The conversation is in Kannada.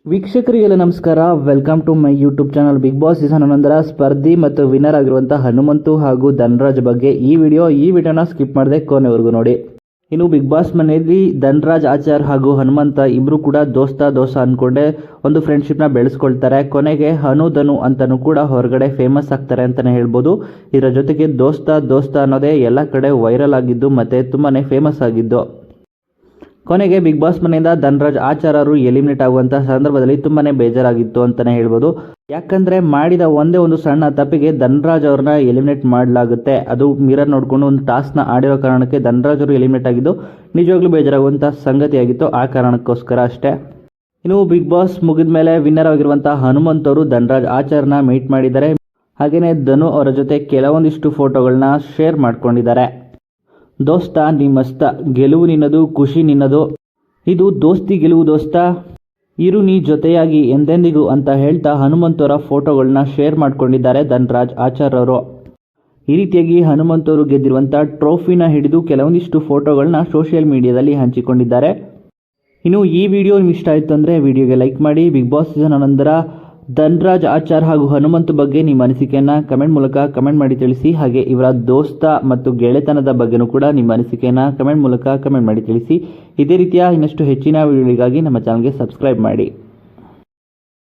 ವೀಕ್ಷಕರಿಗೆಲ್ಲ ನಮಸ್ಕಾರ. Welcome to my YouTube channel. Bigg Boss season 11 ಸ್ಪರ್ಧಿ ಮತ್ತು ವಿನ್ನರ್ ಆಗಿರುವಂತಹ ಹನುಮಂತು ಹಾಗೂ ಧನರಾಜ್ ಬಗ್ಗೆ ಈ ವಿಡಿಯೋನ ಸ್ಕಿಪ್ ಮಾಡದೆ ಕೊನೆವರೆಗೂ ನೋಡಿ. ಇನ್ನು ಬಿಗ್ ಬಾಸ್ ಮನೆಯಲ್ಲಿ ಧನರಾಜ್ ಆಚಾರ್ ಹಾಗೂ ಹನುಮಂತ ಇಬ್ರು ಕೂಡ ದೋಸ್ತ ಅನ್ಕೊಂಡೆ ಒಂದು ಫ್ರೆಂಡ್ಶಿಪ್ನ ಬೆಳೆಸ್ಕೊಳ್ತಾರೆ. ಕೊನೆಗೆ ಧನು ಅಂತಲೂ ಕೂಡ ಹೊರಗಡೆ ಫೇಮಸ್ ಆಗ್ತಾರೆ ಅಂತಲೇ ಹೇಳ್ಬೋದು. ಇದರ ಜೊತೆಗೆ ದೋಸ್ತ ಅನ್ನೋದೇ ಎಲ್ಲ ಕಡೆ ವೈರಲ್ ಆಗಿದ್ದು ಮತ್ತು ತುಂಬಾ ಫೇಮಸ್ ಆಗಿದ್ದು. ಕೊನೆಗೆ ಬಿಗ್ ಬಾಸ್ ಮನೆಯಿಂದ ಧನರಾಜ್ ಆಚಾರ್ಯರು ಎಲಿಮಿನೇಟ್ ಆಗುವಂಥ ಸಂದರ್ಭದಲ್ಲಿ ತುಂಬಾ ಬೇಜಾರಾಗಿತ್ತು ಅಂತಲೇ ಹೇಳ್ಬೋದು. ಯಾಕಂದರೆ ಮಾಡಿದ ಒಂದೇ ಒಂದು ಸಣ್ಣ ತಪ್ಪಿಗೆ ಧನರಾಜ್ ಅವ್ರನ್ನ ಎಲಿಮಿನೇಟ್ ಮಾಡಲಾಗುತ್ತೆ. ಅದು ಮಿರರ್ ನೋಡಿಕೊಂಡು ಒಂದು ಟಾಸ್ಕ್ನ ಆಡಿರೋ ಕಾರಣಕ್ಕೆ ಧನರಾಜ್ ಅವರು ಎಲಿಮಿನೇಟ್ ಆಗಿದ್ದು ನಿಜವಾಗ್ಲೂ ಬೇಜಾರಾಗುವಂಥ ಸಂಗತಿಯಾಗಿತ್ತು. ಆ ಕಾರಣಕ್ಕೋಸ್ಕರ ಅಷ್ಟೇ. ಇನ್ನು ಬಿಗ್ ಬಾಸ್ ಮುಗಿದ ಮೇಲೆ ವಿನ್ನರ್ ಆಗಿರುವಂಥ ಹನುಮಂತ್ ಅವರು ಧನರಾಜ್ ಆಚಾರ್ಯನ ಮೀಟ್ ಮಾಡಿದ್ದಾರೆ. ಹಾಗೆಯೇ ಧನು ಅವರ ಜೊತೆ ಕೆಲವೊಂದಿಷ್ಟು ಫೋಟೋಗಳನ್ನ ಶೇರ್ ಮಾಡ್ಕೊಂಡಿದ್ದಾರೆ. ದೋಸ್ತ ನೀ ಮಸ್ತ, ಗೆಲುವು ನಿನ್ನದು, ಖುಷಿ ನಿನ್ನದು, ಇದು ದೋಸ್ತಿ ಗೆಲುವು ದೋಸ್ತ, ಇರು ನೀ ಜೊತೆಯಾಗಿ ಎಂದೆಂದಿಗೂ ಅಂತ ಹೇಳ್ತಾ ಹನುಮಂತವರ ಫೋಟೋಗಳನ್ನ ಶೇರ್ ಮಾಡ್ಕೊಂಡಿದ್ದಾರೆ ಧನರಾಜ್ ಆಚಾರ್ಯವರು. ಈ ರೀತಿಯಾಗಿ ಹನುಮಂತವರು ಗೆದ್ದಿರುವಂಥ ಟ್ರೋಫಿನ ಹಿಡಿದು ಕೆಲವೊಂದಿಷ್ಟು ಫೋಟೋಗಳನ್ನ ಸೋಷಿಯಲ್ ಮೀಡಿಯಾದಲ್ಲಿ ಹಂಚಿಕೊಂಡಿದ್ದಾರೆ. ಇನ್ನು ಈ ವಿಡಿಯೋ ನಿಮ್ಗೆ ಇಷ್ಟ ಆಯಿತು ಅಂದರೆ ವಿಡಿಯೋಗೆ ಲೈಕ್ ಮಾಡಿ. Bigg Boss season 11 Dhanraj Achar ಹಾಗೂ ಹನುಮಂತ್ ಬಗ್ಗೆ ನಿಮ್ಮ ಅನಿಸಿಕೆಯನ್ನು ಕಮೆಂಟ್ ಮೂಲಕ ಕಮೆಂಟ್ ಮಾಡಿ ತಿಳಿಸಿ. ಹಾಗೆ ಇವರ ದೋಸ್ತ ಮತ್ತು ಗೆಳೆತನದ ಬಗ್ಗೆನೂ ಕೂಡ ನಿಮ್ಮ ಅನಿಸಿಕೆಯನ್ನು ಕಮೆಂಟ್ ಮೂಲಕ ಕಮೆಂಟ್ ಮಾಡಿ ತಿಳಿಸಿ. ಇದೇ ರೀತಿಯ ಇನ್ನಷ್ಟು ಹೆಚ್ಚಿನ ವಿಡಿಯೋಗಳಿಗಾಗಿ ನಮ್ಮ ಚಾನಲ್ಗೆ ಸಬ್ಸ್ಕ್ರೈಬ್ ಮಾಡಿ.